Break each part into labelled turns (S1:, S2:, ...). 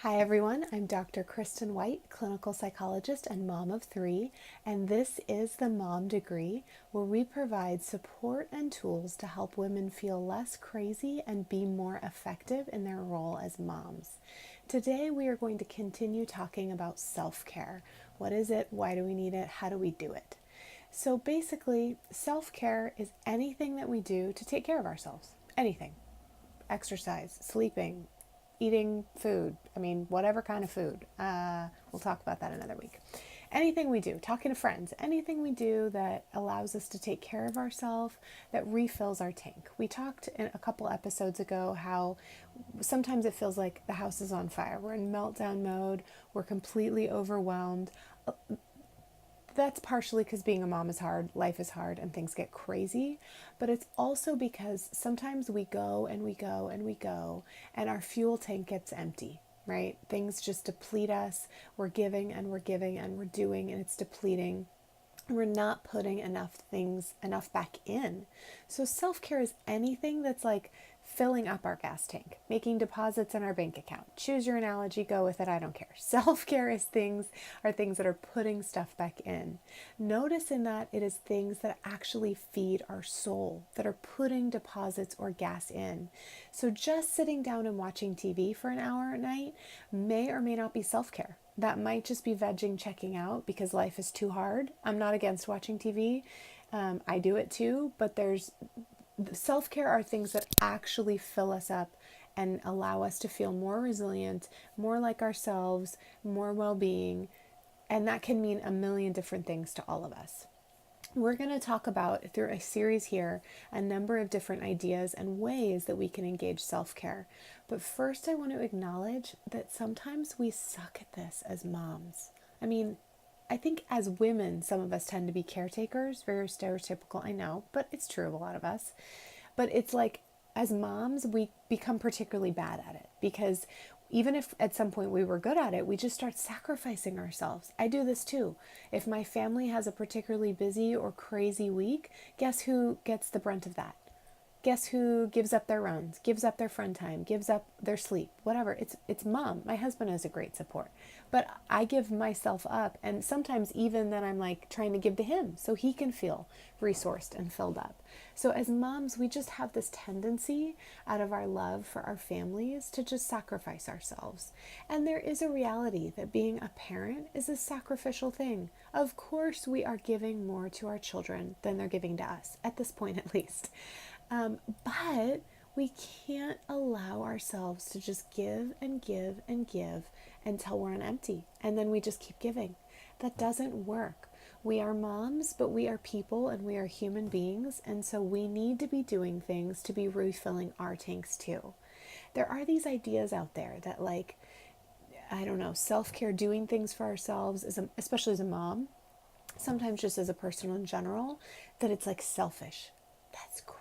S1: Hi everyone, I'm Dr. Kristen White, clinical psychologist and mom of three, and this is the Mom Degree, where we provide support and tools to help women feel less crazy and be more effective in their role as moms. Today we are going to continue talking about self-care. What is it? Why do we need it? How do we do it? So basically, self-care is anything that we do to take care of ourselves. Anything. Exercise, sleeping, eating food. I mean, whatever kind of food. We'll talk about that another week. Anything we do, talking to friends, anything we do that allows us to take care of ourselves, that refills our tank. We talked in a couple episodes ago how sometimes it feels like the house is on fire. We're in meltdown mode. We're completely overwhelmed. That's partially because being a mom is hard, life is hard, and things get crazy. But it's also because sometimes we go and we go and we go, and our fuel tank gets empty, right? Things just deplete us. We're giving and we're giving and we're doing, and it's depleting. We're not putting enough back in. So self-care is anything that's like filling up our gas tank, making deposits in our bank account. Choose your analogy, go with it, I don't care. Self-care is things that are putting stuff back in. Notice in that it is things that actually feed our soul, that are putting deposits or gas in. So just sitting down and watching TV for an hour at night may or may not be self-care. That might just be vegging checking out because life is too hard. I'm not against watching TV. I do it too, but self-care are things that actually fill us up and allow us to feel more resilient, more like ourselves, more well-being, and that can mean a million different things to all of us. We're going to talk about, through a series here, a number of different ideas and ways that we can engage self-care. But first, I want to acknowledge that sometimes we suck at this as moms. I mean, I think as women, some of us tend to be caretakers, very stereotypical, I know, but it's true of a lot of us. But it's like, as moms, we become particularly bad at it because even if at some point we were good at it, we just start sacrificing ourselves. I do this too. If my family has a particularly busy or crazy week, guess who gets the brunt of that? Guess who gives up their runs, gives up their fun time, gives up their sleep, whatever. It's mom. My husband is a great support. But I give myself up, and sometimes even then I'm like trying to give to him so he can feel resourced and filled up. So as moms, we just have this tendency out of our love for our families to just sacrifice ourselves. And there is a reality that being a parent is a sacrificial thing. Of course, we are giving more to our children than they're giving to us, at this point at least. But we can't allow ourselves to just give and give and give until we're on empty. And then we just keep giving. That doesn't work. We are moms, but we are people and we are human beings. And so we need to be doing things to be refilling our tanks too. There are these ideas out there that I don't know, self-care, doing things for ourselves, especially as a mom, sometimes just as a person in general, that it's like selfish. That's crazy.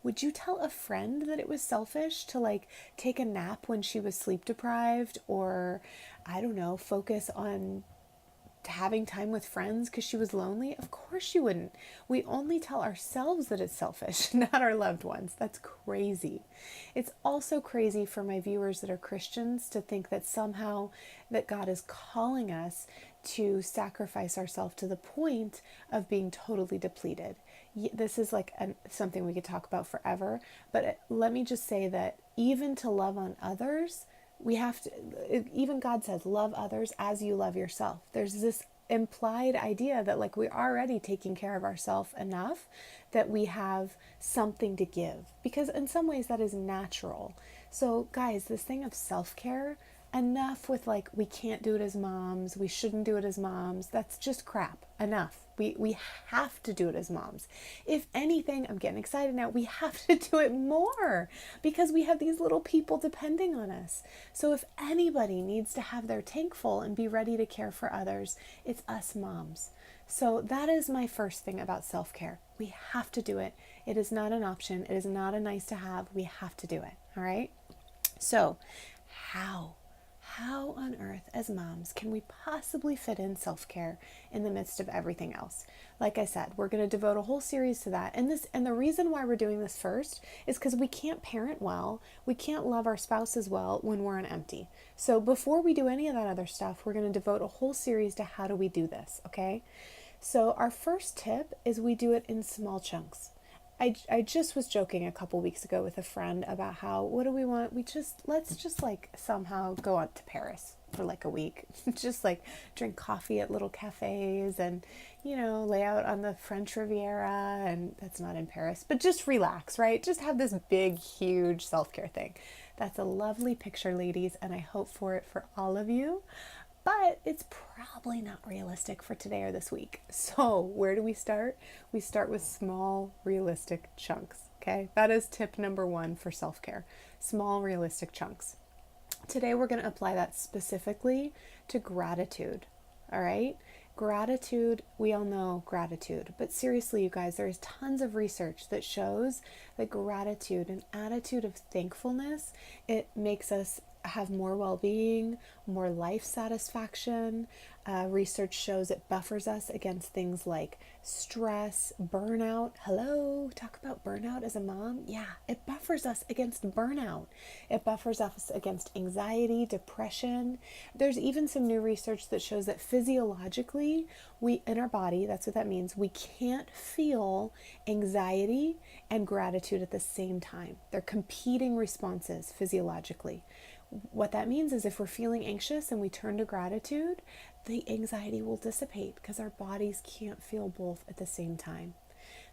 S1: Would you tell a friend that it was selfish to take a nap when she was sleep deprived, or I don't know, focus on having time with friends because she was lonely? Of course you wouldn't. We only tell ourselves that it's selfish, not our loved ones. That's crazy. It's also crazy for my viewers that are Christians to think that somehow that God is calling us to sacrifice ourselves to the point of being totally depleted. This is something we could talk about forever, but let me just say that even to love on others, we have to, even God says, love others as you love yourself. There's this implied idea that we're already taking care of ourselves enough that we have something to give, because in some ways that is natural. So guys, this thing of self-care, enough with we can't do it as moms, we shouldn't do it as moms. That's just crap. Enough. We have to do it as moms. If anything, I'm getting excited now, we have to do it more because we have these little people depending on us. So if anybody needs to have their tank full and be ready to care for others, it's us moms. So that is my first thing about self-care. We have to do it. It is not an option. It is not a nice to have. We have to do it. All right. So how how on earth, as moms, can we possibly fit in self-care in the midst of everything else? Like I said, we're going to devote a whole series to that. And the reason why we're doing this first is because we can't parent well, we can't love our spouses well when we're on empty. So before we do any of that other stuff, we're going to devote a whole series to how do we do this, okay? So our first tip is we do it in small chunks. I just was joking a couple weeks ago with a friend about how, what do we want? Let's just like somehow go out to Paris for like a week. Just like drink coffee at little cafes and, lay out on the French Riviera. And that's not in Paris, but just relax, right? Just have this big, huge self-care thing. That's a lovely picture, ladies, and I hope for it for all of you. But it's probably not realistic for today or this week. So where do we start? We start with small, realistic chunks, okay? That is tip number 1 for self-care. Small, realistic chunks. Today we're going to apply that specifically to gratitude, all right? Gratitude, we all know gratitude, but seriously, you guys, there's tons of research that shows that gratitude, an attitude of thankfulness, it makes us have more well-being, more life satisfaction. Research shows it buffers us against things like stress, burnout. Hello, talk about burnout as a mom. Yeah, it buffers us against burnout. It buffers us against anxiety, depression. There's even some new research that shows that physiologically, in our body, that's what that means, we can't feel anxiety and gratitude at the same time. They're competing responses physiologically. What that means is if we're feeling anxious and we turn to gratitude, the anxiety will dissipate because our bodies can't feel both at the same time.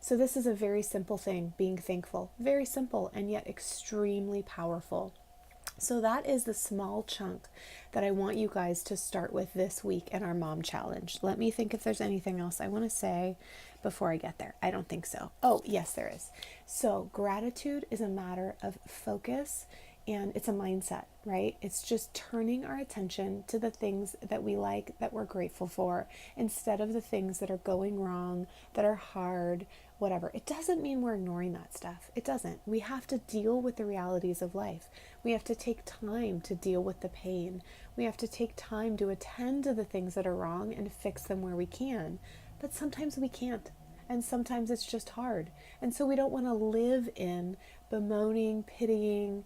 S1: So this is a very simple thing, being thankful. Very simple and yet extremely powerful. So that is the small chunk that I want you guys to start with this week in our mom challenge. Let me think if there's anything else I want to say before I get there. I don't think so. Oh, yes, there is. So gratitude is a matter of focus. And it's a mindset, right? It's just turning our attention to the things that we like, that we're grateful for, instead of the things that are going wrong, that are hard, whatever. It doesn't mean we're ignoring that stuff. It doesn't. We have to deal with the realities of life. We have to take time to deal with the pain. We have to take time to attend to the things that are wrong and fix them where we can. But sometimes we can't. And sometimes it's just hard. And so we don't want to live in bemoaning, pitying,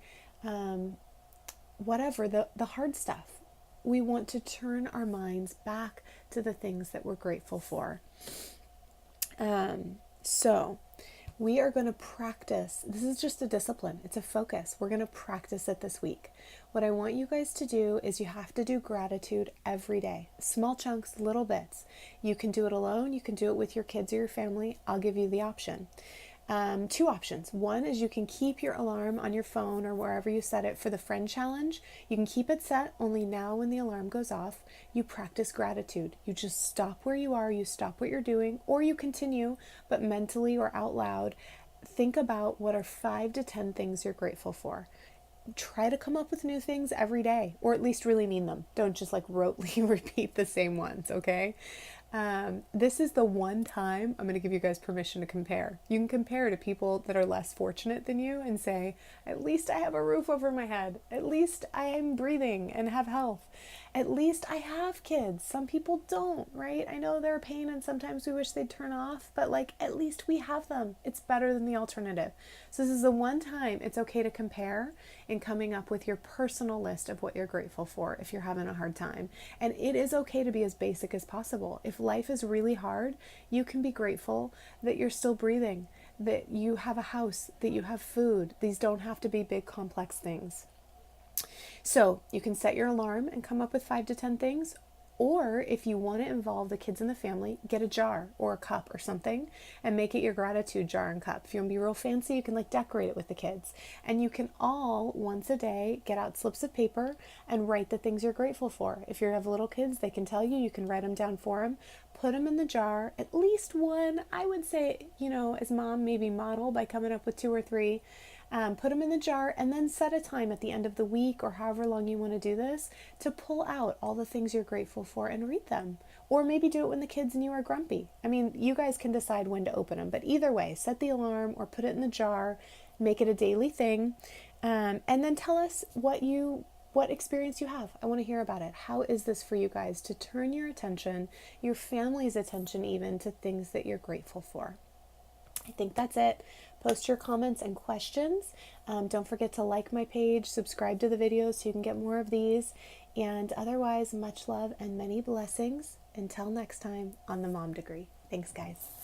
S1: whatever, the hard stuff. We want to turn our minds back to the things that we're grateful for. So we are going to practice. This is just a discipline. It's a focus. We're going to practice it this week. What I want you guys to do is you have to do gratitude every day. Small chunks, little bits. You can do it alone. You can do it with your kids or your family. I'll give you the option. 2 options. One is you can keep your alarm on your phone or wherever you set it for the friend challenge. You can keep it set only now when the alarm goes off. You practice gratitude. You just stop where you are, you stop what you're doing, or you continue, but mentally or out loud, think about what are 5 to 10 things you're grateful for. Try to come up with new things every day, or at least really mean them. Don't just like rotely repeat the same ones, okay? This is the one time I'm going to give you guys permission to compare. You can compare to people that are less fortunate than you and say, at least I have a roof over my head. At least I am breathing and have health. At least I have kids. Some people don't, right? I know they're a pain and sometimes we wish they'd turn off, but like at least we have them. It's better than the alternative. So this is the one time it's okay to compare in coming up with your personal list of what you're grateful for if you're having a hard time. And it is okay to be as basic as possible. If life is really hard, you can be grateful that you're still breathing, that you have a house, that you have food. These don't have to be big, complex things. So you can set your alarm and come up with 5 to 10 things. Or if you want to involve the kids in the family, get a jar or a cup or something and make it your gratitude jar and cup. If you want to be real fancy, you can like decorate it with the kids. And you can all once a day get out slips of paper and write the things you're grateful for. If you have little kids, they can tell you, you can write them down for them. Put them in the jar, at least one. I would say, as mom, maybe model by coming up with 2 or 3. Put them in the jar and then set a time at the end of the week or however long you want to do this to pull out all the things you're grateful for and read them. Or maybe do it when the kids and you are grumpy. I mean, you guys can decide when to open them, but either way, set the alarm or put it in the jar, make it a daily thing, and then tell us what you what experience you have. I want to hear about it. How is this for you guys to turn your attention, your family's attention even, to things that you're grateful for? I think that's it. Post your comments and questions. Don't forget to like my page, subscribe to the videos so you can get more of these. And otherwise, much love and many blessings. Until next time on The Mom Degree. Thanks, guys.